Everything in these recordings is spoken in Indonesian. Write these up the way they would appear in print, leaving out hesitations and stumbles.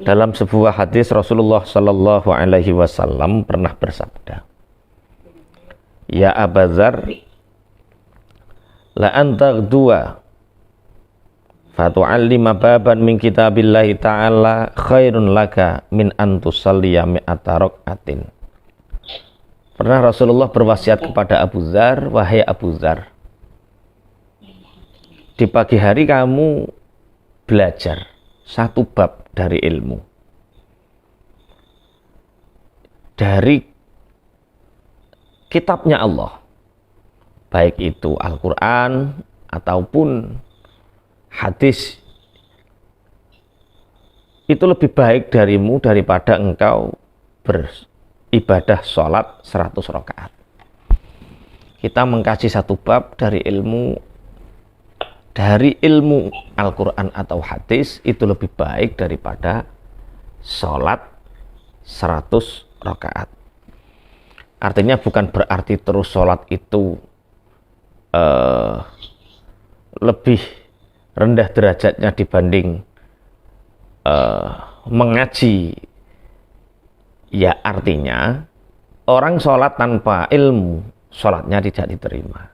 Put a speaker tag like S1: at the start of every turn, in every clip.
S1: Dalam sebuah hadis Rasulullah Shallallahu Alaihi Wasallam pernah bersabda, Ya Aba Dzar, la antaghdua fatu'allima baban min kitabillahi ta'ala khairun laka min antusalliya mi'ata rak'atin. Pernah Rasulullah berwasiat kepada Abu Dzar, wahai Abu Dzar, di pagi hari kamu belajar satu bab dari ilmu, dari kitabnya Allah, baik itu Al-Quran ataupun hadis, itu lebih baik darimu daripada engkau beribadah sholat 100 rakaat. Kita mengkaji satu bab dari ilmu Al-Quran atau hadis, itu lebih baik daripada sholat 100 rakaat. Artinya bukan berarti terus sholat itu lebih rendah derajatnya dibanding mengaji. Ya, artinya orang sholat tanpa ilmu, sholatnya tidak diterima.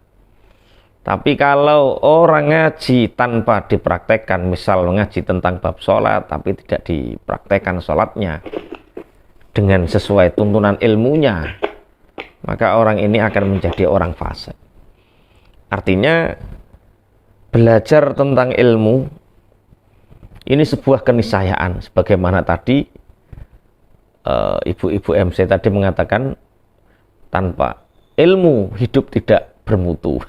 S1: Tapi kalau orang ngaji tanpa dipraktekkan, misal ngaji tentang bab sholat tapi tidak dipraktekkan sholatnya dengan sesuai tuntunan ilmunya, maka orang ini akan menjadi orang fasik. Artinya belajar tentang ilmu ini sebuah keniscayaan, sebagaimana tadi ibu-ibu MC tadi mengatakan, tanpa ilmu hidup tidak bermutu.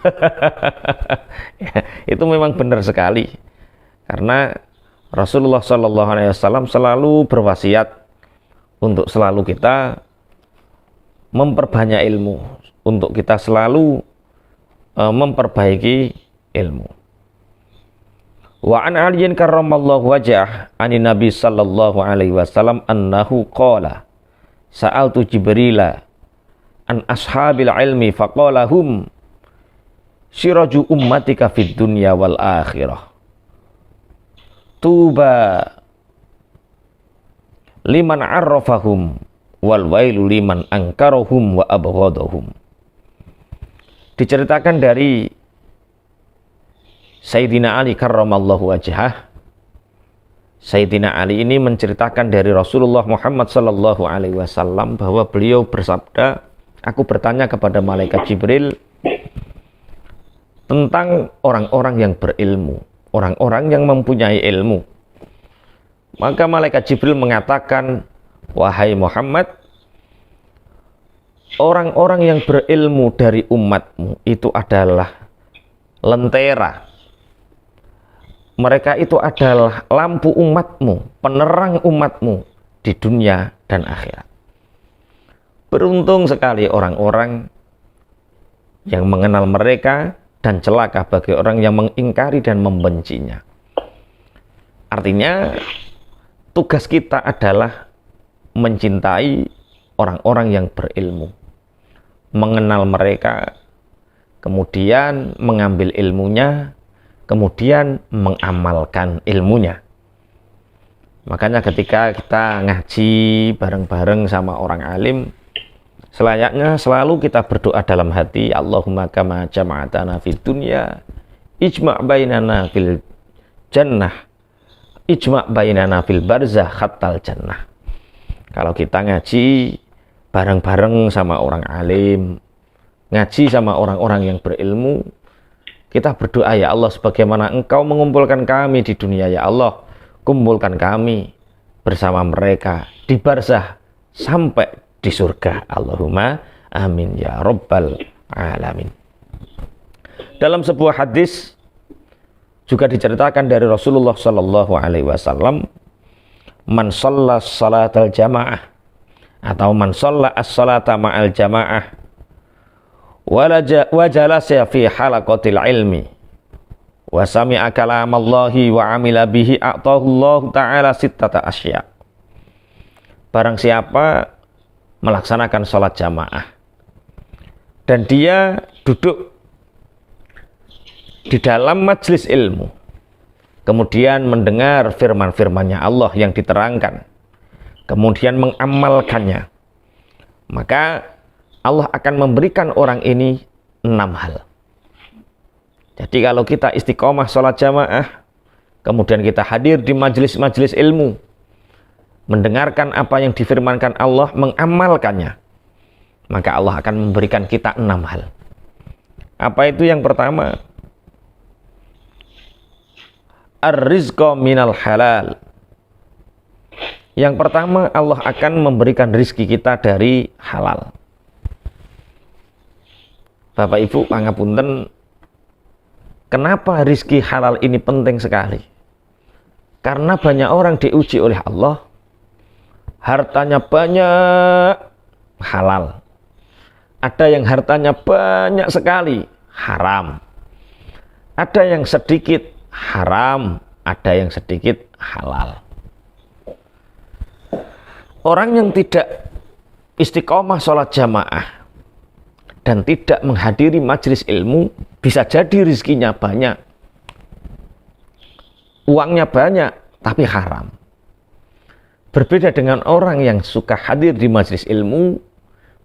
S1: Ya, itu memang benar sekali, karena Rasulullah SAW selalu berwasiat untuk selalu kita memperbanyak ilmu, untuk kita selalu memperbaiki ilmu. Wa an aliyin karramallahu wajhah anin nabi sallallahu alaihi wasallam annahu qala sa'altu jibrila an ashabil ilmi faqala hum siraju ummatika fid dunya wal akhirah tuba liman arrafahum wal wailu liman angkarahum wa abghadahum. Diceritakan dari Sayyidina Ali karramallahu wajhah. Sayyidina Ali ini menceritakan dari Rasulullah Muhammad sallallahu alaihi wasallam bahwa beliau bersabda, aku bertanya kepada malaikat Jibril tentang orang-orang yang berilmu, orang-orang yang mempunyai ilmu. Maka malaikat Jibril mengatakan, wahai Muhammad, orang-orang yang berilmu dari umatmu itu adalah lentera. Mereka itu adalah lampu umatmu, penerang umatmu di dunia dan akhirat. Beruntung sekali orang-orang yang mengenal mereka, dan celaka bagi orang yang mengingkari dan membencinya. Artinya tugas kita adalah mencintai orang-orang yang berilmu, mengenal mereka, kemudian mengambil ilmunya, kemudian mengamalkan ilmunya. Makanya ketika kita ngaji bareng-bareng sama orang alim, selayaknya selalu kita berdoa dalam hati, Allahumma kama jama'atana fid dunya ijma' bainana fil jannah ijma' bainana fil barzakh hattal jannah. Kalau kita ngaji bareng-bareng sama orang alim, ngaji sama orang-orang yang berilmu, kita berdoa, ya Allah, sebagaimana Engkau mengumpulkan kami di dunia, ya Allah, kumpulkan kami bersama mereka di barzakh sampai di surga. Allahumma amin ya rabbal alamin. Dalam sebuah hadis juga diceritakan dari Rasulullah sallallahu alaihi wasallam, man shalla salatal jamaah atau man shalla as-salata ma'al jamaah wa jalasa fi halaqatil ilmi wa sami'a kalamallahi wa amila bihi a'tahu Allah ta'ala sittata asya. Barang siapa melaksanakan sholat jamaah dan dia duduk di dalam majelis ilmu, kemudian mendengar firman-firmannya Allah yang diterangkan, kemudian mengamalkannya, maka Allah akan memberikan orang ini 6 hal. Jadi kalau kita istiqomah sholat jamaah, kemudian kita hadir di majelis-majelis ilmu, mendengarkan apa yang difirmankan Allah, mengamalkannya, maka Allah akan memberikan kita 6 hal. Apa itu yang pertama? Ar-rizqa minal halal. Yang pertama, Allah akan memberikan rizki kita dari halal. Bapak Ibu pangapunten, kenapa rizki halal ini penting sekali? Karena banyak orang diuji oleh Allah, hartanya banyak, halal. Ada yang hartanya banyak sekali, haram. Ada yang sedikit, haram. Ada yang sedikit, halal. Orang yang tidak istiqomah sholat jamaah dan tidak menghadiri majelis ilmu, bisa jadi rizkinya banyak, uangnya banyak, tapi haram. Berbeda dengan orang yang suka hadir di majelis ilmu,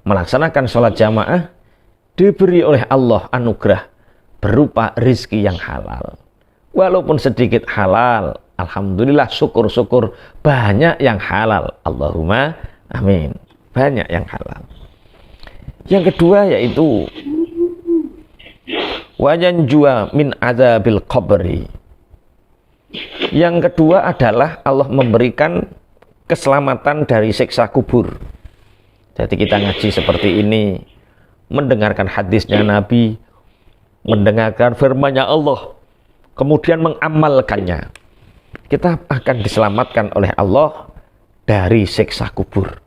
S1: melaksanakan sholat jamaah, diberi oleh Allah anugerah berupa rizki yang halal. Walaupun sedikit halal, alhamdulillah, syukur-syukur, banyak yang halal. Allahumma amin. Banyak yang halal. Yang kedua yaitu wayanjua min adzabil qabri. Yang kedua adalah Allah memberikan keselamatan dari siksa kubur. Jadi kita ngaji seperti ini, mendengarkan hadisnya Nabi, mendengarkan firman-Nya Allah, kemudian mengamalkannya, kita akan diselamatkan oleh Allah dari siksa kubur.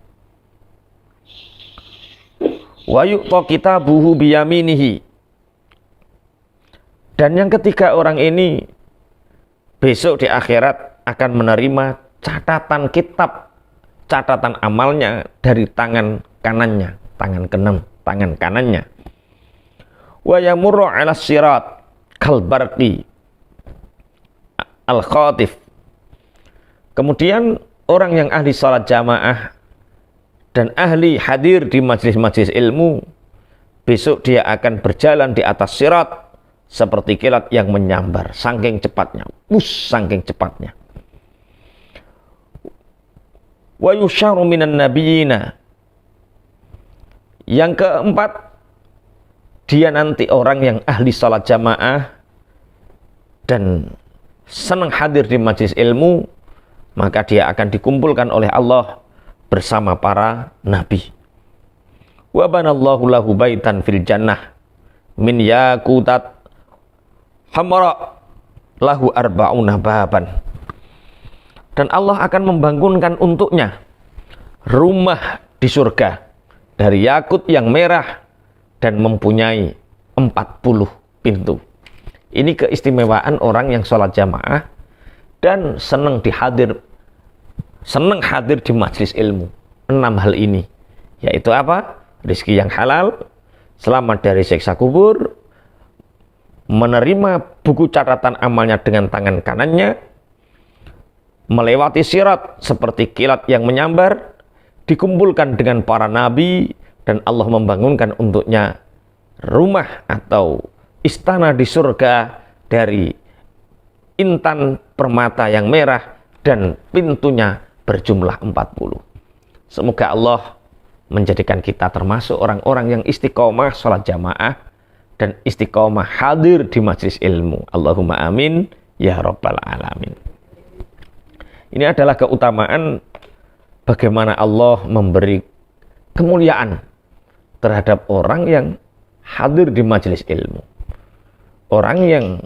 S1: Wa yu'ta kitabuhu biyaminihi. Dan yang ketiga, orang ini besok di akhirat akan menerima catatan kitab, catatan amalnya dari tangan kanannya, tangan kanannya. Wa yamurru 'ala sirat kal barqi al-khatif. Kemudian orang yang ahli salat jamaah dan ahli hadir di majelis-majelis ilmu, besok dia akan berjalan di atas sirat seperti kilat yang menyambar, saking cepatnya, saking cepatnya. Wa yusharu minan nabiyina. Yang keempat, dia nanti orang yang ahli salat jamaah dan senang hadir di majelis ilmu, maka dia akan dikumpulkan oleh Allah bersama para nabi. Wa banallahu lahu baitan fil jannah min yaqutat hamra lahu arba'una baban. Dan Allah akan membangunkan untuknya rumah di surga dari yakut yang merah dan mempunyai 40 pintu. Ini keistimewaan orang yang sholat jamaah dan senang hadir di majelis ilmu. 6 hal ini, yaitu apa? Rizki yang halal, selamat dari siksa kubur, menerima buku catatan amalnya dengan tangan kanannya, melewati sirat seperti kilat yang menyambar, dikumpulkan dengan para nabi, dan Allah membangunkan untuknya rumah atau istana di surga dari intan permata yang merah dan pintunya berjumlah 40. Semoga Allah menjadikan kita termasuk orang-orang yang istiqomah sholat jamaah dan istiqomah hadir di majelis ilmu. Allahumma amin ya rabbal alamin. Ini adalah keutamaan bagaimana Allah memberi kemuliaan terhadap orang yang hadir di majelis ilmu. Orang yang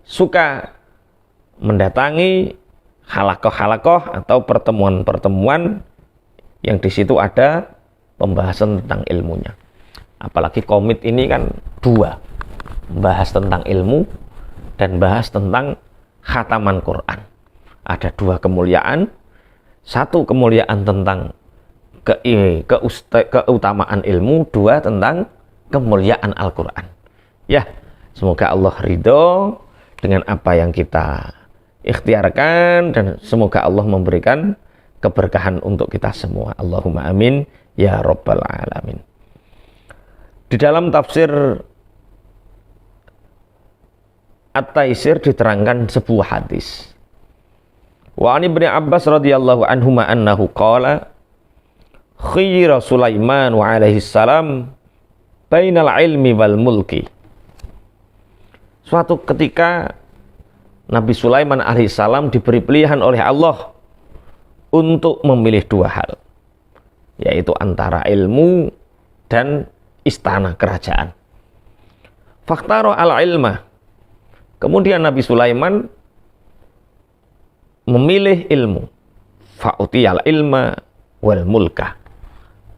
S1: suka mendatangi halakoh-halakoh atau pertemuan-pertemuan yang di situ ada pembahasan tentang ilmunya. Apalagi komit ini kan 2, bahas tentang ilmu dan bahas tentang khataman Quran. Ada 2 kemuliaan. 1 kemuliaan tentang keutamaan ilmu, 2 tentang kemuliaan Al-Quran. Ya, semoga Allah ridho dengan apa yang kita ikhtiarkan, dan semoga Allah memberikan keberkahan untuk kita semua. Allahumma amin ya rabbal alamin. Di dalam tafsir At-Taisir diterangkan sebuah hadis. Wa an Ibnu Abbas radhiyallahu anhuma annahu qala khiyira Sulaiman wa alaihi salam bainal ilmi wal mulki. Suatu ketika Nabi Sulaiman alaihissalam diberi pilihan oleh Allah untuk memilih dua hal, yaitu antara ilmu dan istana kerajaan. Fakhtaro al-ilma. Kemudian Nabi Sulaiman memilih ilmu. Fa'utiyal ilma wal mulka.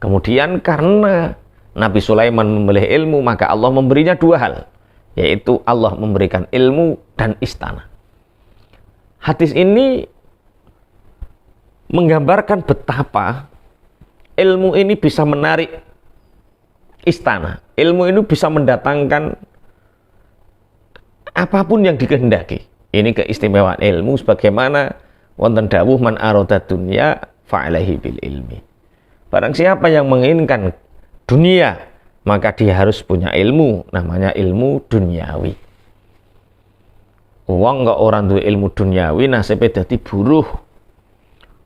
S1: Kemudian karena Nabi Sulaiman memilih ilmu, maka Allah memberinya dua hal, yaitu Allah memberikan ilmu dan istana. Hadis ini menggambarkan betapa ilmu ini bisa menarik istana. Ilmu ini bisa mendatangkan apapun yang dikehendaki. Ini keistimewaan ilmu, sebagaimana wonten dawuh man arada dunya fa'alaihi bil ilmi. Barang siapa yang menginginkan dunia, maka dia harus punya ilmu, namanya ilmu duniawi. Wong kok orang duwe ilmu duniawi nasibnya dadi buruh.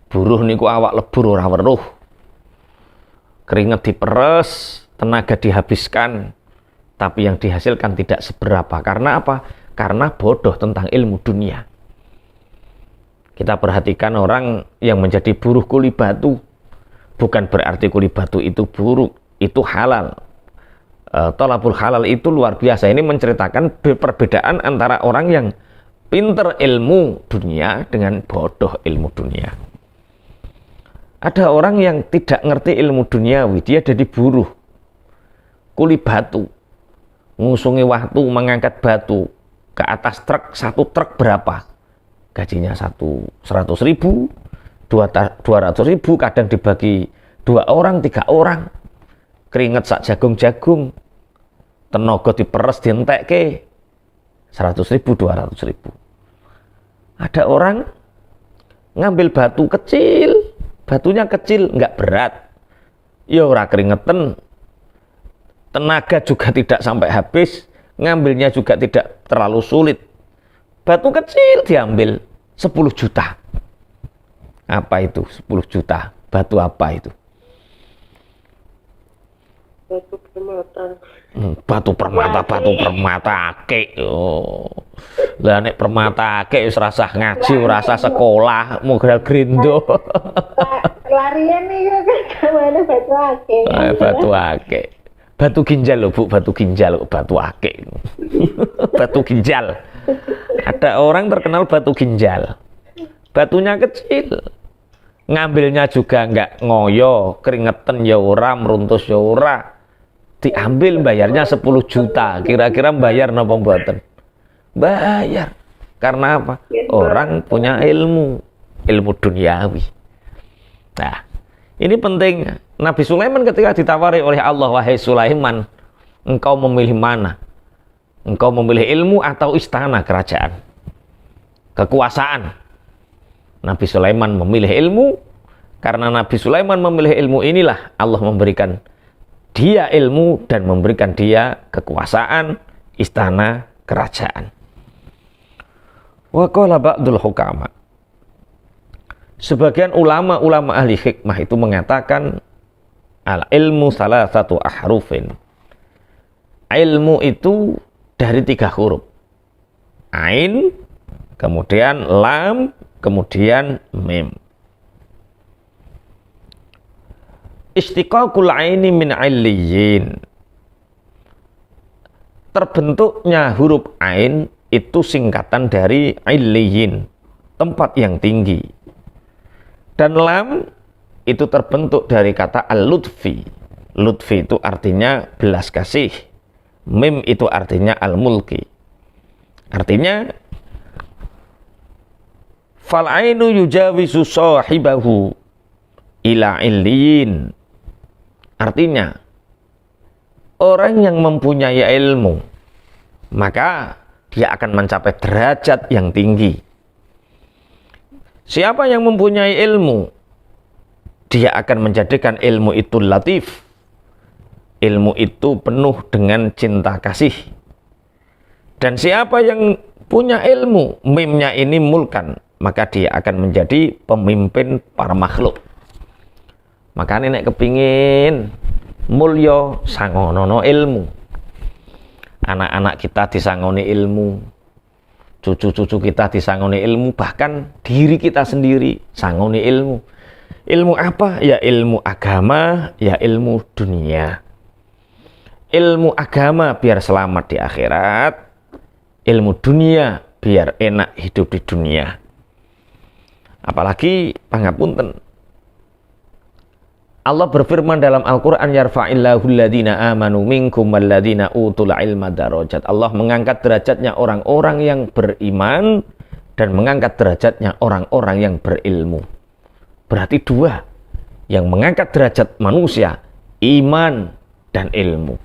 S1: Buruh niku awak lebur ora weruh. Keringat diperes, tenaga dihabiskan, tapi yang dihasilkan tidak seberapa. Karena apa? Karena bodoh tentang ilmu dunia. Kita perhatikan orang yang menjadi buruh kuli batu. Bukan berarti kuli batu itu buruk, itu halal. Thalabul halal itu luar biasa. Ini menceritakan perbedaan antara orang yang pinter ilmu dunia dengan bodoh ilmu dunia. Ada orang yang tidak ngerti ilmu duniawi, dia jadi buruh kuli batu, ngusungi waktu mengangkat batu ke atas truk. Satu truk berapa? Gajinya 100.000, 200.000, kadang dibagi 2 orang, 3 orang. Keringet sak jagung-jagung, tenaga diperes dientekke 100.000, 200.000. Ada orang ngambil batu kecil, batunya kecil, nggak berat, ya ora keringetan, tenaga juga tidak sampai habis, ngambilnya juga tidak terlalu sulit. Batu kecil diambil 10 juta. Apa itu 10 juta? Batu apa itu?
S2: Batu permata.
S1: Batu permata akik. Oh. Lah nek permata akik wis rasah ngaji, rasah sekolah, modal grindo.
S2: Larian nih kan mana batu akik.
S1: Batu akik. Batu ginjal loh Bu, batu ginjal, batu akik. Batu ginjal. Ada orang terkenal batu ginjal. Batunya kecil. Ngambilnya juga enggak ngoyo, keringetan ya ora, meruntus ya ora. Diambil, bayarnya 10 juta. Kira-kira bayar napa mboten? Bayar. Karena apa? Orang punya ilmu duniawi. Nah, ini penting. Nabi Sulaiman ketika ditawari oleh Allah, wahai Sulaiman, engkau memilih mana? Engkau memilih ilmu atau istana kerajaan? Kekuasaan. Nabi Sulaiman memilih ilmu. Karena Nabi Sulaiman memilih ilmu, inilah Allah memberikan dia ilmu dan memberikan dia kekuasaan, istana kerajaan. Wa qala ba'dul hukama. Sebagian ulama-ulama ahli hikmah itu mengatakan al ilmu salah satu ahrufin. Ilmu itu dari 3 huruf. Ain, kemudian lam, kemudian mim. Istiqaqul aini min illiyin. Terbentuknya huruf ain itu singkatan dari illiyin, tempat yang tinggi. Dan lam itu terbentuk dari kata al-lutfi. Lutfi itu artinya belas kasih. Mim itu artinya al-mulki. Artinya fal ainu yujawizu sahibahu ila illiyin. Artinya orang yang mempunyai ilmu, maka dia akan mencapai derajat yang tinggi. Siapa yang mempunyai ilmu, dia akan menjadikan ilmu itu latif. Ilmu itu penuh dengan cinta kasih. Dan siapa yang punya ilmu, mimnya ini mulkan, maka dia akan menjadi pemimpin para makhluk. Makanya nek kepingin mulya sangono ilmu. Anak-anak kita disangoni ilmu, cucu-cucu kita disangoni ilmu, bahkan diri kita sendiri sangoni ilmu. Ilmu apa? Ya ilmu agama, ya ilmu dunia. Ilmu agama biar selamat di akhirat, ilmu dunia biar enak hidup di dunia. Apalagi pangapunten, Allah berfirman dalam Al-Quran, yarfa'illahu alladhina amanu minkum walladhina utul ilma darajat. Allah mengangkat derajatnya orang-orang yang beriman dan mengangkat derajatnya orang-orang yang berilmu. Berarti dua yang mengangkat derajat manusia, iman dan ilmu.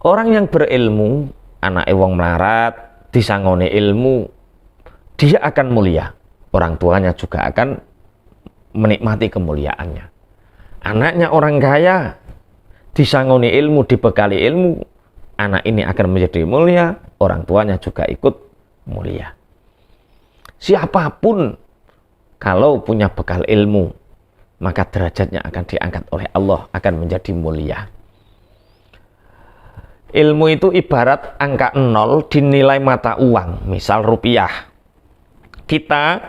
S1: Orang yang berilmu, anak wong melarat, disangoni ilmu, dia akan mulia. Orang tuanya juga akan menikmati kemuliaannya. Anaknya orang kaya, disangoni ilmu, dibekali ilmu, anak ini akan menjadi mulia, orang tuanya juga ikut mulia. Siapapun kalau punya bekal ilmu, maka derajatnya akan diangkat oleh Allah, akan menjadi mulia. Ilmu itu ibarat angka 0 dinilai mata uang, misal rupiah. Kita,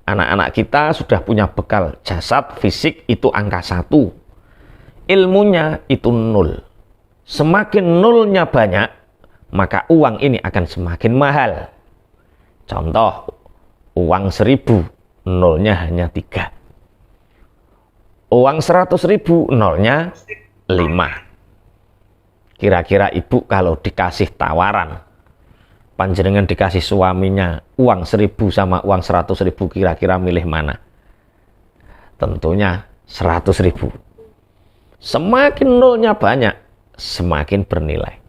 S1: anak-anak kita sudah punya bekal jasad, fisik itu angka 1. Ilmunya itu 0. Semakin nolnya banyak, maka uang ini akan semakin mahal. Contoh, uang 1000, nolnya hanya 3. Uang 100.000, nolnya 5. Kira-kira ibu kalau dikasih tawaran, panjenengan dikasih suaminya uang 1000 sama uang 100.000, kira-kira milih mana? Tentunya 100.000. Semakin nolnya banyak, semakin bernilai.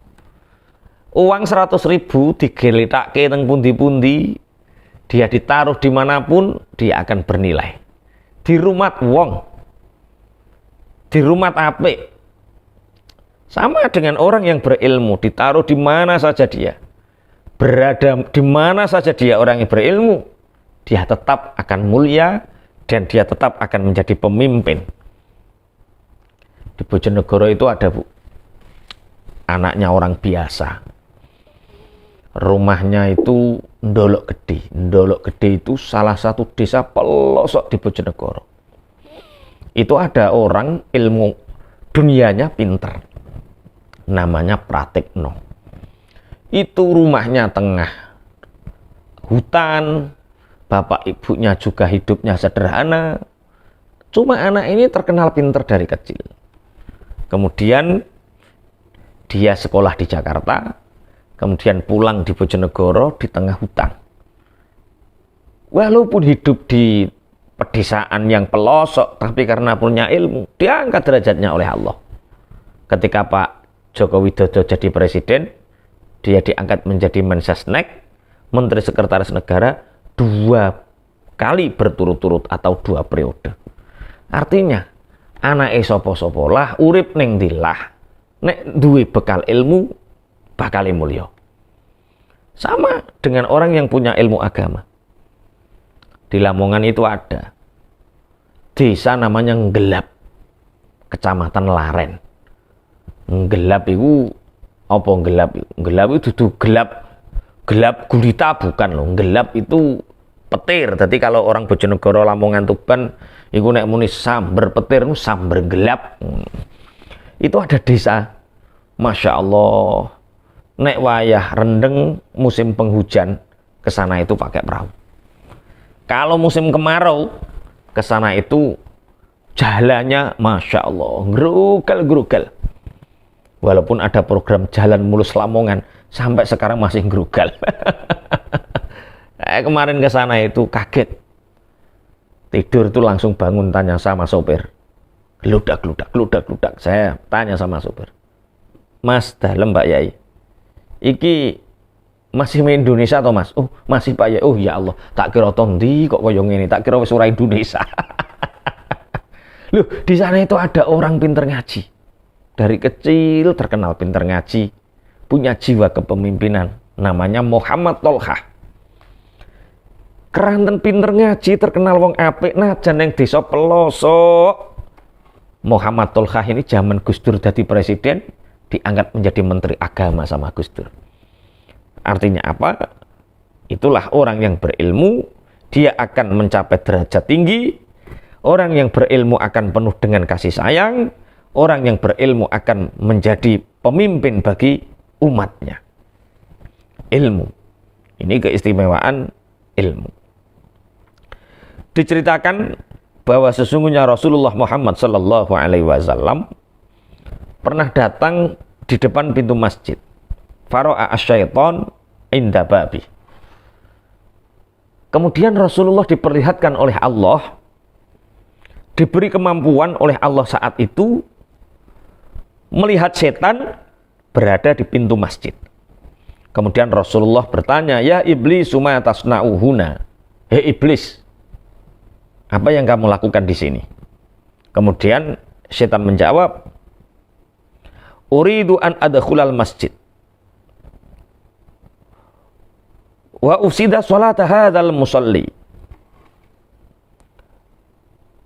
S1: Uang 100.000 digelitake teng pundi-pundi, dia ditaruh dimanapun, dia akan bernilai. Di rumah wong, di rumah apik. Sama dengan orang yang berilmu, ditaruh di mana saja dia, berada di mana saja dia, orang yang berilmu, dia tetap akan mulia dan dia tetap akan menjadi pemimpin. Di Bojonegoro itu ada, Bu, anaknya orang biasa. Rumahnya itu Ndolok Gede. Ndolok Gede itu salah satu desa pelosok di Bojonegoro. Itu ada orang ilmu dunianya pinter, namanya Pratikno. Itu rumahnya tengah hutan, bapak ibunya juga hidupnya sederhana. Cuma anak ini terkenal pinter dari kecil. Kemudian dia sekolah di Jakarta, kemudian pulang di Bojonegoro di tengah hutan. Walaupun hidup di pedesaan yang pelosok, tapi karena punya ilmu, diangkat derajatnya oleh Allah. Ketika Pak Joko Widodo jadi presiden, dia diangkat menjadi Mensesnek, Menteri Sekretaris Negara, 2 kali berturut-turut atau 2 periode. Artinya, anake sapa-sapa lah urip ning dilah, nek duwe bekal ilmu bakal mulya. Sama dengan orang yang punya ilmu agama. Di Lamongan itu ada desa namanya Nggelap, Kecamatan Laren. Nggelap itu apa? Nggelap itu dudu gelap gulita, bukan loh. Nggelap itu petir. Jadi kalau orang Bojonegoro, Lamongan, Tuban iku nek muni samber petir, samber gelap. Itu ada desa, Masya Allah, nek wayah rendeng musim penghujan ke sana itu pakai perahu. Kalau musim kemarau ke sana itu jalannya Masya Allah gerugal. Walaupun ada program jalan mulus Lamongan, sampai sekarang masih gerugal. Kemarin ke sana itu kaget. Tidur itu langsung bangun, tanya sama sopir. Gludak. Saya tanya sama sopir, Mas, dalem Mbak Yai, iki masih main Indonesia atau Mas? Oh, masih Pak ya. Oh ya Allah, tak kira tondi kok koyo ngene, tak kira wis ora Indonesia. Loh, di sana itu ada orang pinter ngaji. Dari kecil terkenal pinter ngaji, punya jiwa kepemimpinan, namanya Muhammad Tolhah. Keranten pinter ngaji, terkenal wong apik, najan yang desa pelosok. Muhammad Tolhah ini zaman Gus Dur jadi presiden, diangkat menjadi menteri agama sama Gus Dur. Artinya apa? Itulah orang yang berilmu, dia akan mencapai derajat tinggi. Orang yang berilmu akan penuh dengan kasih sayang. Orang yang berilmu akan menjadi pemimpin bagi umatnya. Ilmu. Ini keistimewaan ilmu. Diceritakan bahwa sesungguhnya Rasulullah Muhammad sallallahu alaihi wasallam pernah datang di depan pintu masjid. Fara'a asyaiton inda babi. Kemudian Rasulullah diperlihatkan oleh Allah, diberi kemampuan oleh Allah saat itu melihat setan berada di pintu masjid. Kemudian Rasulullah bertanya, "Ya iblis, suma tasna'uhuna?" Hei iblis, apa yang kamu lakukan di sini? Kemudian setan menjawab, "Uridu an adkhulal masjid wa ufsida sholata hadzal musalli."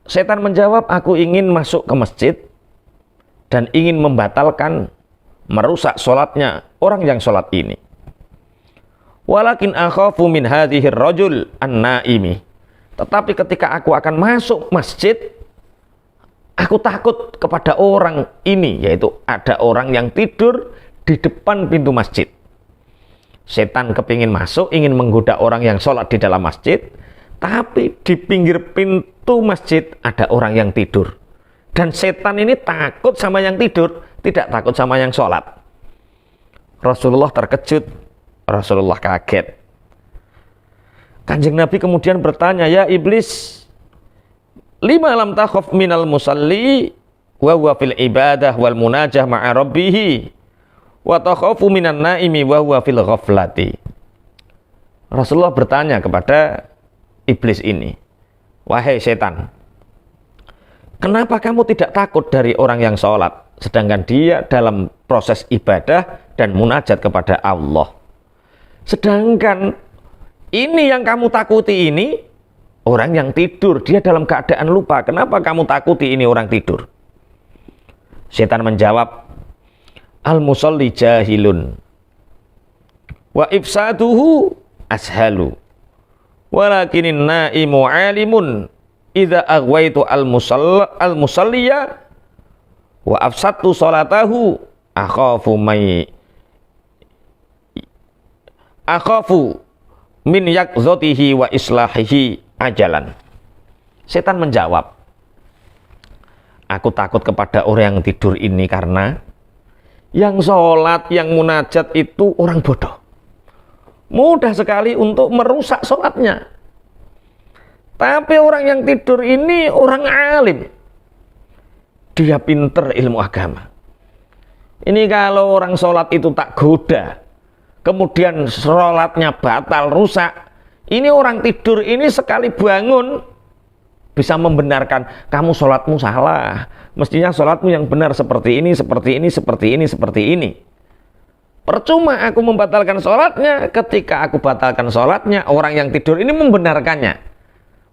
S1: Setan menjawab, aku ingin masuk ke masjid dan ingin membatalkan, merusak sholatnya orang yang sholat ini. Walakin akhafu min hadhir rajul an-naimi. Tetapi ketika aku akan masuk masjid, aku takut kepada orang ini, yaitu ada orang yang tidur di depan pintu masjid. Setan kepingin masuk, ingin menggoda orang yang sholat di dalam masjid, tapi di pinggir pintu masjid ada orang yang tidur. Dan setan ini takut sama yang tidur, tidak takut sama yang sholat. Rasulullah terkejut, Rasulullah kaget. Kanjeng Nabi kemudian bertanya, "Ya iblis, lima lam takhaf minal musalli wa huwa fil ibadah wal munajah ma'a rabbih wa takhafu minan naimi wa huwa fil ghaflati." Rasulullah bertanya kepada iblis ini, "Wahai setan, kenapa kamu tidak takut dari orang yang sholat, sedangkan dia dalam proses ibadah dan munajat kepada Allah? Sedangkan ini yang kamu takuti ini, orang yang tidur, dia dalam keadaan lupa. Kenapa kamu takuti ini orang tidur?" Setan menjawab, "Al-musalli jahilun wa ifsaduhu ashalu walakinin naimu alimun idza aghwaitu al-musalliya wa afsattu salatahu akhafu min yakzotihi wa islahihi ajalan." Setan menjawab, aku takut kepada orang yang tidur ini karena yang sholat, yang munajat itu orang bodoh. Mudah sekali untuk merusak sholatnya. Tapi orang yang tidur ini orang alim. Dia pinter ilmu agama. Ini kalau orang sholat itu tak goda, kemudian sholatnya batal, rusak. Ini orang tidur ini sekali bangun bisa membenarkan, kamu sholatmu salah. Mestinya sholatmu yang benar seperti ini, seperti ini, seperti ini, seperti ini. Percuma aku membatalkan sholatnya. Ketika aku batalkan sholatnya, orang yang tidur ini membenarkannya.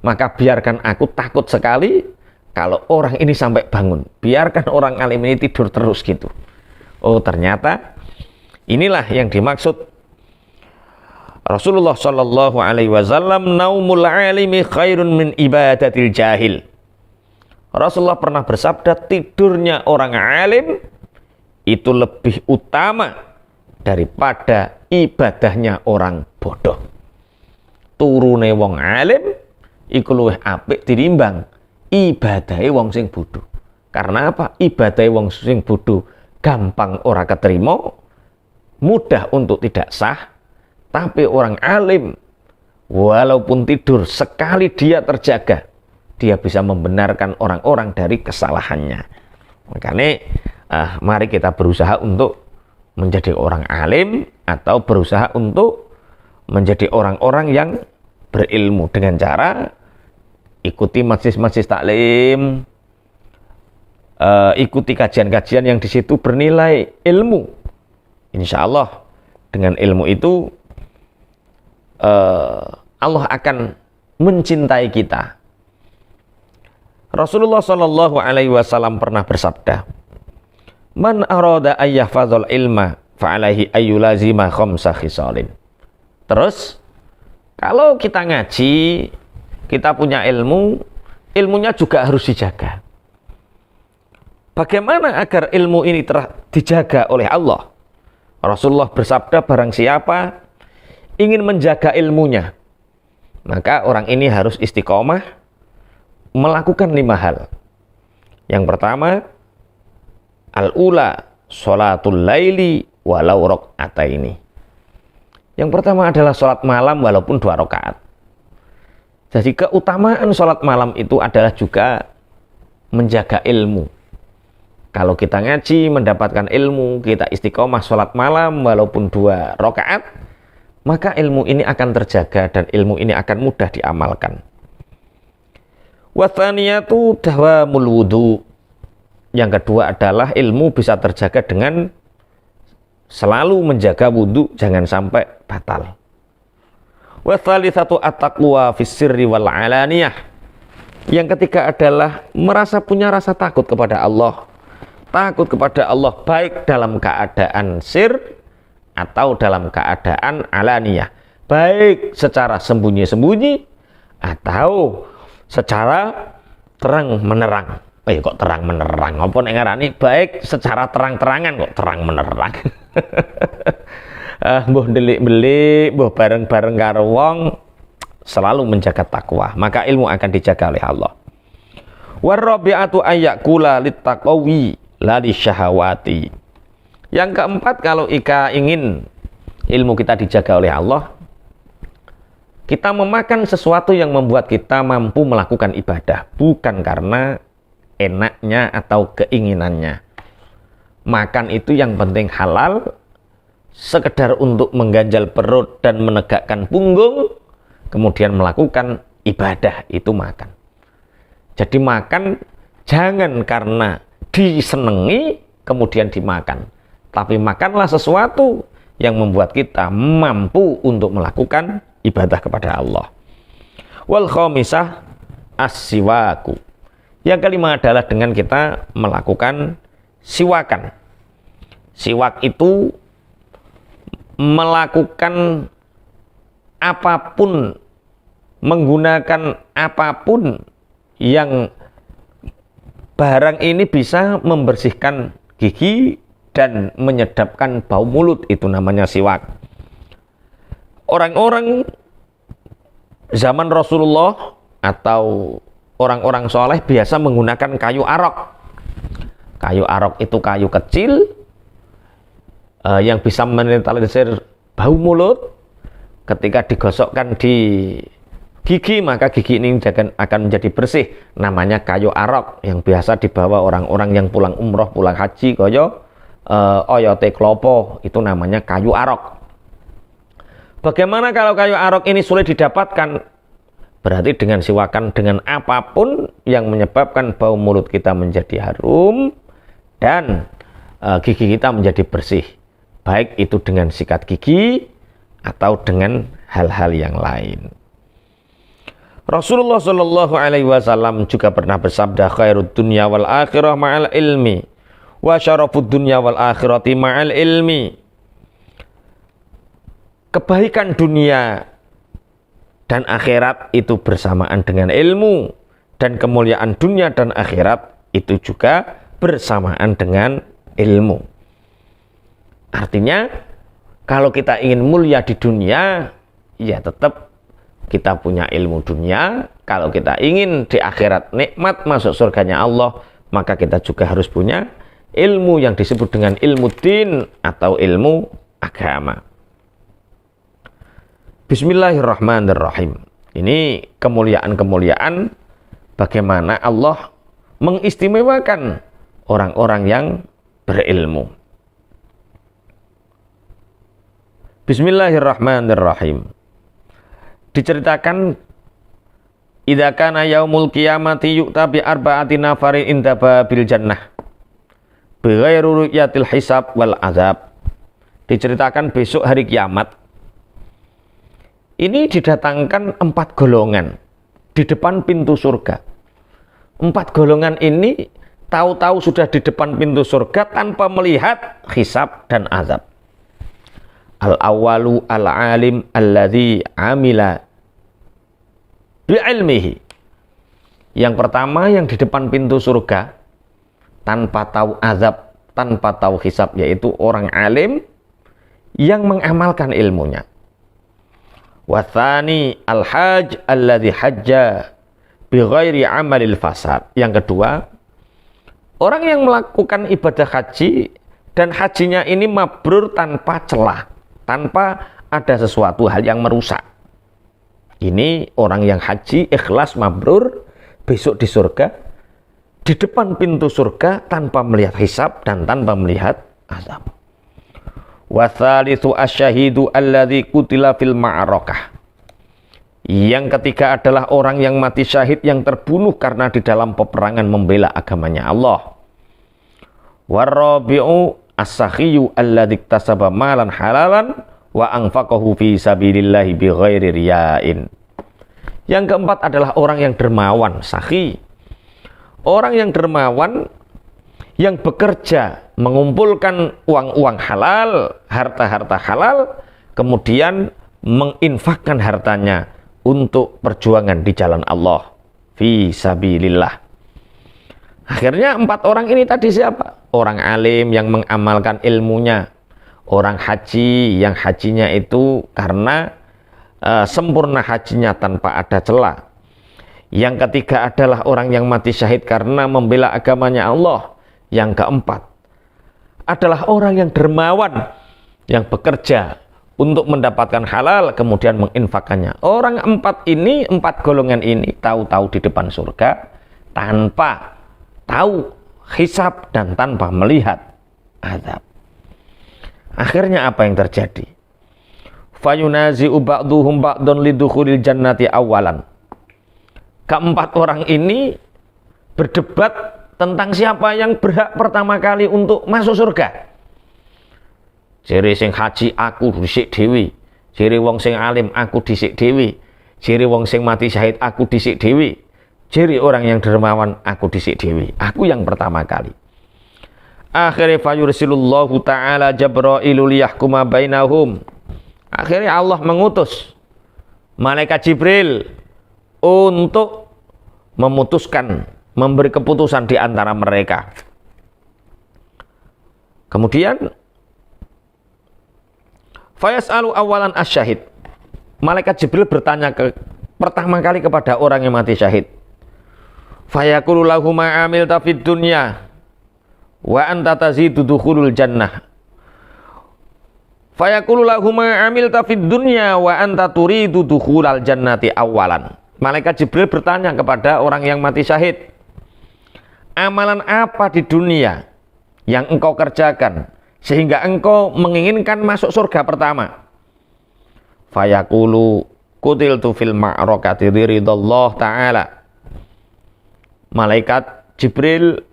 S1: Maka biarkan aku takut sekali kalau orang ini sampai bangun. Biarkan orang alim ini tidur terus gitu. Oh ternyata inilah yang dimaksud Rasulullah Shallallahu Alaihi Wasallam, naumul alimi khairun min ibadatil jahil. Rasulullah pernah bersabda, tidurnya orang alim itu lebih utama daripada ibadahnya orang bodoh. Turune wong alim iku luwih apik tinimbang ibadahe wong sing bodoh. Karena apa? Ibadahe wong sing bodoh gampang ora keterima, mudah untuk tidak sah. Tapi orang alim walaupun tidur sekali dia terjaga, dia bisa membenarkan orang-orang dari kesalahannya. Makanya mari kita berusaha untuk menjadi orang alim atau berusaha untuk menjadi orang-orang yang berilmu dengan cara ikuti majelis-majelis taklim, ikuti kajian-kajian yang di situ bernilai ilmu. Insya Allah dengan ilmu itu Allah akan mencintai kita. Rasulullah Shallallahu Alaihi Wasallam pernah bersabda, "Man arada ayyahfazul ilma, fa'alaihi ayyulazima khamsa khisalin." Terus, kalau kita ngaji, kita punya ilmu, ilmunya juga harus dijaga. Bagaimana agar ilmu ini dijaga oleh Allah? Rasulullah bersabda, barang siapa ingin menjaga ilmunya, maka orang ini harus istiqomah melakukan 5 hal. Yang pertama, al-ula sholatul laili walau rakaataini. Yang pertama adalah sholat malam walaupun 2 rakaat. Jadi keutamaan sholat malam itu adalah juga menjaga ilmu. Kalau kita ngaji, mendapatkan ilmu, kita istiqomah sholat malam walaupun 2 rakaat, maka ilmu ini akan terjaga dan ilmu ini akan mudah diamalkan. Wathaniyatu dawamul wudu. Yang kedua adalah ilmu bisa terjaga dengan selalu menjaga wudu, jangan sampai batal. Wathalitsatu at-taqwa fis sirri wal alaniyah. Yang ketiga adalah merasa punya rasa takut kepada Allah. Takut kepada Allah baik dalam keadaan sir atau dalam keadaan alaniyah. Baik secara sembunyi-sembunyi atau secara terang menerang. Kok terang menerang? Apa nek ngarani baik secara terang-terangan kok terang menerang. Mbuh delik-belik, mbuh bareng-bareng karo wong, selalu menjaga takwa, maka ilmu akan dijaga oleh Allah. Warabi'atu ayyakula littaqawi la lisyahawati. Yang keempat, kalau ingin ilmu kita dijaga oleh Allah, kita memakan sesuatu yang membuat kita mampu melakukan ibadah, bukan karena enaknya atau keinginannya. Makan itu yang penting halal, sekedar untuk mengganjal perut dan menegakkan punggung, kemudian melakukan ibadah, itu makan. Jadi makan jangan karena disenangi kemudian dimakan, tapi makanlah sesuatu yang membuat kita mampu untuk melakukan ibadah kepada Allah. Wal khamisah as-siwaku. Yang kelima adalah dengan kita melakukan siwakan. Siwak itu melakukan apapun, menggunakan apapun yang barang ini bisa membersihkan gigi dan menyedapkan bau mulut, itu namanya siwak. Orang-orang zaman Rasulullah atau orang-orang soleh biasa menggunakan kayu arok. Kayu arok itu kayu kecil yang bisa menetralisir bau mulut. Ketika digosokkan di gigi, maka gigi ini akan menjadi bersih. Namanya kayu arok, yang biasa dibawa orang-orang yang pulang umroh, pulang haji, oyote klopo, itu namanya kayu arok. Bagaimana kalau kayu arok ini sulit didapatkan? Berarti dengan siwakan, dengan apapun yang menyebabkan bau mulut kita menjadi harum dan gigi kita menjadi bersih, baik itu dengan sikat gigi atau dengan hal-hal yang lain. Rasulullah Shallallahu Alaihi Wasallam juga pernah bersabda, khairud dunya wal akhirah ma'al ilmi, wa syarafud dunya wal akhirati ma'al ilmi. Kebaikan dunia dan akhirat itu bersamaan dengan ilmu, dan kemuliaan dunia dan akhirat itu juga bersamaan dengan ilmu. Artinya, kalau kita ingin mulia di dunia, ya tetap kita punya ilmu dunia. Kalau kita ingin di akhirat nikmat masuk surganya Allah, maka kita juga harus punya ilmu yang disebut dengan ilmu din atau ilmu agama. Bismillahirrahmanirrahim. Ini kemuliaan-kemuliaan bagaimana Allah mengistimewakan orang-orang yang berilmu. Bismillahirrahmanirrahim. Diceritakan idza kana yaumul qiyamati yu'ta bi arba'ati nafarin inda babil jannah bighairi ru'yatil hisab wal azab. Diceritakan besok hari kiamat ini didatangkan 4 golongan di depan pintu surga. 4 golongan ini tahu-tahu sudah di depan pintu surga tanpa melihat hisab dan azab. Al-awwalu al-alim alladzi amila bi'ilmihi. Yang pertama yang di depan pintu surga tanpa tahu azab, tanpa tahu hisab, yaitu orang alim yang mengamalkan ilmunya. Wathani al-hajj alladzi hajja bighairi amalil fasad. Yang kedua, orang yang melakukan ibadah haji dan hajinya ini mabrur tanpa celah, tanpa ada sesuatu hal yang merusak. Ini orang yang haji ikhlas mabrur besok di surga, di depan pintu surga tanpa melihat hisab dan tanpa melihat azab. Wa tsalitsu asyahidu alladzi qutila fil ma'arakah. Yang ketiga adalah orang yang mati syahid yang terbunuh karena di dalam peperangan membela agamanya Allah. Warabi'u as-sakhiyu alladzi iktasaba malan halalan wa anfaqahu fi sabilillahi bighairi riya'in. Yang keempat adalah orang yang dermawan, sakhi. Orang yang dermawan yang bekerja mengumpulkan uang-uang halal, harta-harta halal, kemudian menginfakkan hartanya untuk perjuangan di jalan Allah fi sabilillah. Akhirnya 4 orang ini tadi siapa? Orang alim yang mengamalkan ilmunya, orang haji yang hajinya itu karena sempurna hajinya tanpa ada celah. Yang ketiga adalah orang yang mati syahid karena membela agamanya Allah. Yang keempat adalah orang yang dermawan yang bekerja untuk mendapatkan halal kemudian menginfakkannya. Orang 4 golongan ini tahu-tahu di depan surga tanpa tahu hisab dan tanpa melihat azab. Akhirnya apa yang terjadi? Fayunazi'u ba'duhum ba'dun lidukhulil jannati awalan. Keempat orang ini berdebat tentang siapa yang berhak pertama kali untuk masuk surga. Jere sing haji aku dhisik dhewe, jere wong sing alim aku dhisik dhewe, jere wong sing mati syahid aku dhisik dhewe, jere orang yang dermawan aku dhisik dhewe. Aku yang pertama kali. Akhirnya fayursilullahu ta'ala Jabrailu liyahkuma bainahum. Akhirnya Allah mengutus malaikat Jibril untuk memutuskan, memberi keputusan di antara mereka. Kemudian fayas'alu awalan asyahid. Malaikat Jibril bertanya pertama kali kepada orang yang mati syahid. Fayaqulu lahu ma amilta fid dunya wa anta tazidu dukhulul jannah. Fayaqulu lahu ma amilta fid dunya wa anta turidu dukhulal jannati awalan. Malaikat Jibril bertanya kepada orang yang mati syahid, amalan apa di dunia yang engkau kerjakan sehingga engkau menginginkan masuk surga pertama? Fayaqulu qutiltu fil ma'rakati ridallah ta'ala. Malaikat Jibril,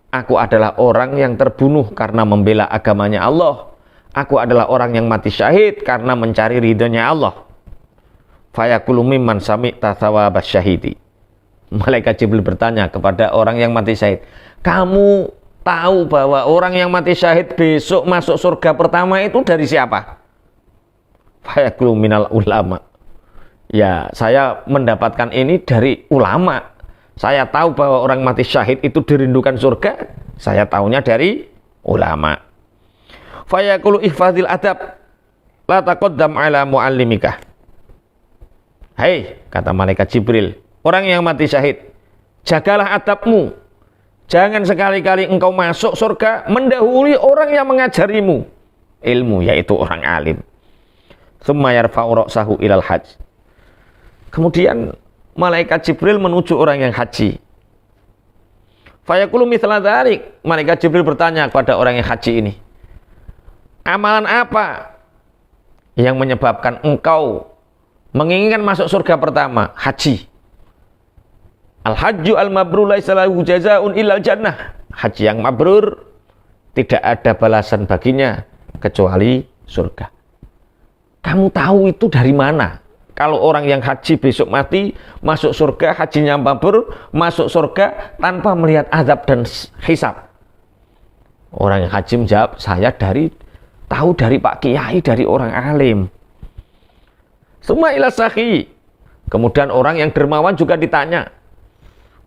S1: aku adalah orang yang terbunuh karena membela agamanya Allah. Aku adalah orang yang mati syahid karena mencari ridhonya Allah. Fayaqulu mimman sami'ta thawabas syahidi. Malaikat Jibril bertanya kepada orang yang mati syahid, kamu tahu bahwa orang yang mati syahid besok masuk surga pertama itu dari siapa? Fayaqulu minal ulama. Ya, saya mendapatkan ini dari ulama. Saya tahu bahwa orang mati syahid itu dirindukan surga, saya tahunya dari ulama. Fayaqulu ihfazil adab la taqaddam ala muallimika. Hai, kata malaikat Jibril, orang yang mati syahid, jagalah adabmu. Jangan sekali-kali engkau masuk surga mendahului orang yang mengajarimu ilmu, yaitu orang alim. Tsumma yarfa'u ra'sahu ilal hajj. Kemudian malaikat Jibril menuju orang yang haji. Fayaqulu mithla dzalik. Malaikat Jibril bertanya kepada orang yang haji ini, amalan apa yang menyebabkan engkau menginginkan masuk surga pertama? Haji. Al-hajju al-mabrur laisa lahu jazaa'un illal jannah. Haji yang mabrur tidak ada balasan baginya kecuali surga. Kamu tahu itu dari mana? Kalau orang yang haji besok mati, masuk surga, hajinya mabrur, masuk surga tanpa melihat azab dan hisab. Orang yang haji menjawab, saya tahu dari Pak Kiai, dari orang alim. Summa ila sakhi. Kemudian orang yang dermawan juga ditanya,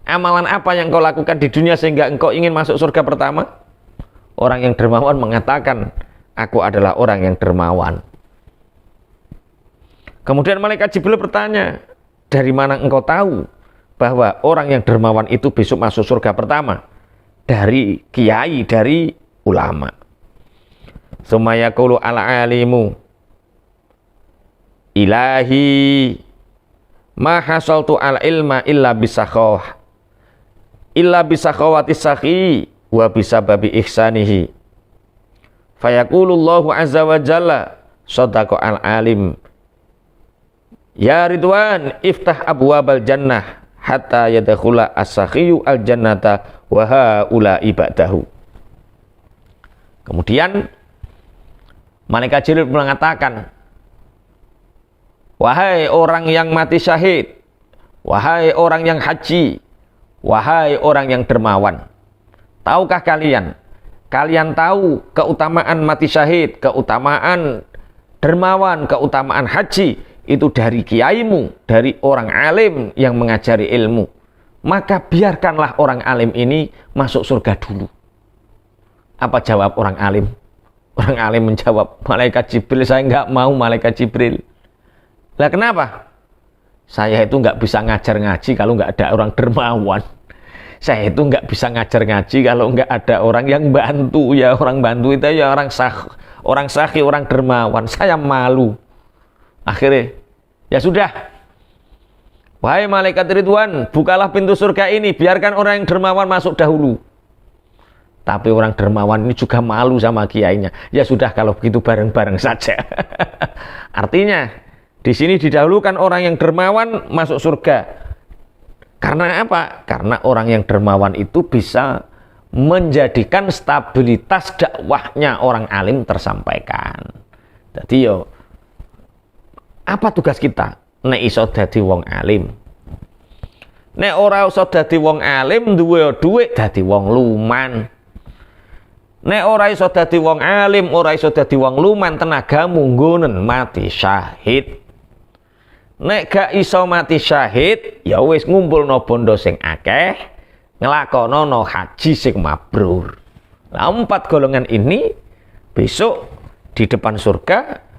S1: amalan apa yang kau lakukan di dunia sehingga engkau ingin masuk surga pertama? Orang yang dermawan mengatakan, aku adalah orang yang dermawan. Kemudian malaikat Jibril bertanya, dari mana engkau tahu bahwa orang yang dermawan itu besok masuk surga pertama? Dari kiai, dari ulama. Sumaya qulu al-alimu, ilahi ma hasaltu al-ilma illa bisakhawati sakhi wa bisababi ihsanihi. Fayaqulullahu azza wa jalla, sadaqa al-alim. Ya Ridwan, iftah abwabal jannah hatta yadkhula as-sakhiyu al-jannata wa haula ibadahu. Kemudian malaikat Jibril mengatakan, wahai orang yang mati syahid, wahai orang yang haji, wahai orang yang dermawan, tahukah kalian tahu keutamaan mati syahid, keutamaan dermawan, keutamaan haji itu dari kiaimu, dari orang alim yang mengajari ilmu. Maka biarkanlah orang alim ini masuk surga dulu. Apa jawab orang alim? Orang alim menjawab, malaikat Jibril, saya nggak mau malaikat Jibril. Lah kenapa? Saya itu nggak bisa ngajar ngaji kalau nggak ada orang dermawan. Saya itu nggak bisa ngajar ngaji kalau nggak ada orang yang bantu. Ya orang bantu itu ya orang sakhi, orang dermawan. Saya malu. Akhirnya, ya sudah. Wahai malaikat Ridwan, bukalah pintu surga ini, biarkan orang yang dermawan masuk dahulu. Tapi orang dermawan ini juga malu sama kiainya. Ya sudah, kalau begitu bareng-bareng saja. Artinya, di sini didahulukan orang yang dermawan masuk surga. Karena apa? Karena orang yang dermawan itu bisa menjadikan stabilitas dakwahnya orang alim tersampaikan. Jadi yo, apa tugas kita? Nek iso dadi wong alim. Nek ora iso dadi wong alim, duwe dhuwit dadi wong luman. Nek ora iso dadi wong alim, ora iso dadi wong luman, tenagamu nggonen mati syahid. Nek gak iso mati syahid, ya wis ngumpulno bondo sing akeh, nglakonono haji sing mabrur. Lah 4 golongan ini besok di depan surga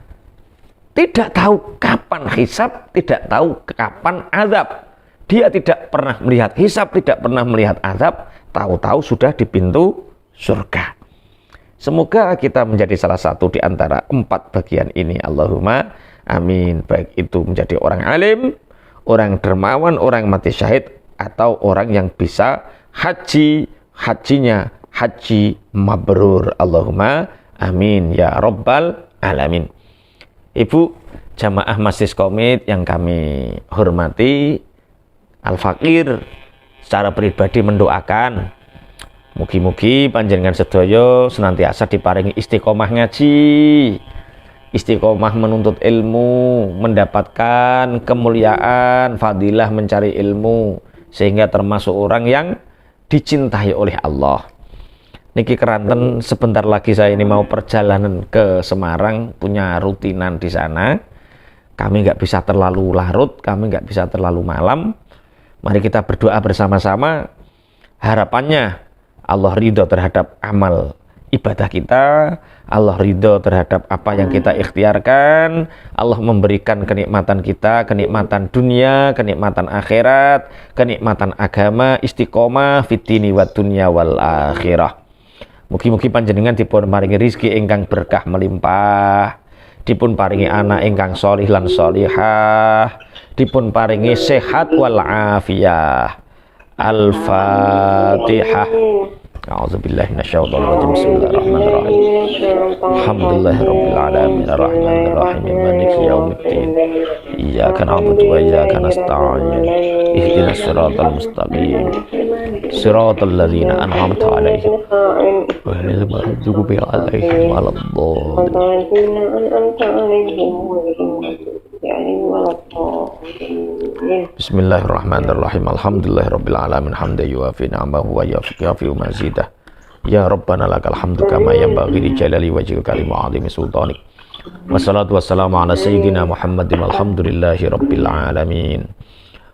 S1: tidak tahu kapan hisab, tidak tahu kapan azab. Dia tidak pernah melihat hisab, tidak pernah melihat azab, tahu-tahu sudah di pintu surga. Semoga kita menjadi salah satu di antara 4 bagian ini. Allahumma amin. Baik itu menjadi orang alim, orang dermawan, orang mati syahid, atau orang yang bisa hajinya haji mabrur. Allahumma amin ya rabbal alamin. Ibu jamaah Masjid Komit yang kami hormati, Al-Fakir secara pribadi mendoakan mugi-mugi panjenengan sedaya senantiasa diparingi istiqomah ngaji, istiqomah menuntut ilmu, mendapatkan kemuliaan, fadilah mencari ilmu, sehingga termasuk orang yang dicintai oleh Allah. Niki keranten, sebentar lagi saya ini mau perjalanan ke Semarang, punya rutinan di sana. Kami nggak bisa terlalu larut, kami nggak bisa terlalu malam. Mari kita berdoa bersama-sama. Harapannya Allah ridho terhadap amal ibadah kita, Allah ridho terhadap apa yang kita ikhtiarkan, Allah memberikan kenikmatan kita, kenikmatan dunia, kenikmatan akhirat, kenikmatan agama, istiqomah fitini wa dunya wal akhirah. Mugi-mugi panjenengan dipun paringi rezeki ingkang berkah melimpah, dipun paringi anak ingkang sholih lan sholihah, dipun paringi sehat wal afiyah. Al-Fatihah. A'udzubillahi minasyaitonir rajim. Bismillahirrahmanirrahim. Alhamdulillahirabbil alamin arrahmanir rahim maliki yaumiddin. Iyyaka na'budu wa iyyaka nasta'in. Ihdinas siratal mustaqim. Siratal ladzina an'amta 'alaihim ghairil maghdubi 'alaihim waladdallin. Bismillahirrahmanirrahim. Alhamdulillahirabbil alamin hamdan yuwafi ni'amahu wa yafi'u mazidah. Ya Rabbana lakal hamdu kama yanbaghi li jalali wajhika li ma'azimi sultanik. Wassalatu wassalamu ala sayyidina Muhammadin walhamdulillahi rabbil alamin.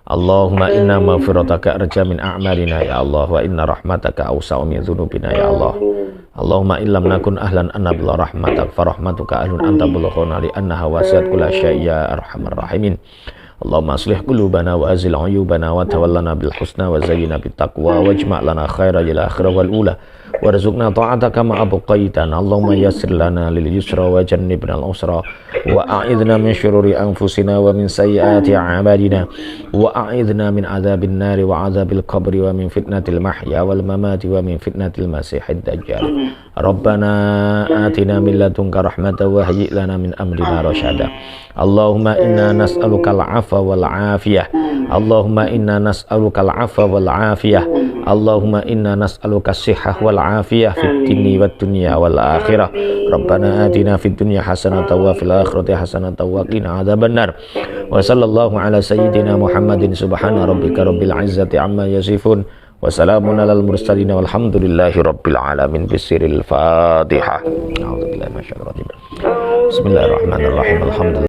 S1: Allahumma inna maghfirataka arja min a'malina ya Allah wa inna rahmataka awsa'u min dhunubina ya Allah. Allahumma illam nakun ahlan an nabla rahmatak fa rahmatuka ahlun anta bulughuna li annaha wasi'at kulla syai'in ya arhamar rahimin. Allahumma aslih qulubana wa azil uyubana wa tawallana bil husna wa zayyina bit taqwa wajma' lana khairal akhirah wal ula warzuqna ta'ataka ma abqaitana. Allahumma yassir lana lil yusra wa jannibna al usra wa a'idna min syururi anfusina wa min sayyiati a'malina wa a'idna min adzabin nari wa adzabil qabri wa min fitnatil mahya wal mamati wa min fitnatil masiihid dajjal. Rabbana atina min ladunka rahmatan wa hayyi' lana min amrina rasyada. Allahumma inna nas'aluka al-'afwa wal 'afiyah. Allahumma inna nas'aluka al-'afwa wal 'afiyah. Allahumma inna nas'aluka as-sihhah wal 'afiyah fid dini wad dunya wal akhirah. Rabbana atina fid dunya hasanatan wa fil akhirati hasanatan wa qina adzabannar. Wa sallallahu ala sayyidina Muhammadin subhana rabbika rabbil 'izzati amma yasifun. Wa salamun alal mursalin walhamdulillahi rabbil alamin. Bisiril Fatihah. A'udzubillahi minasyaitonir rajim. Bismillahirrahmanirrahim. Alhamdulillah.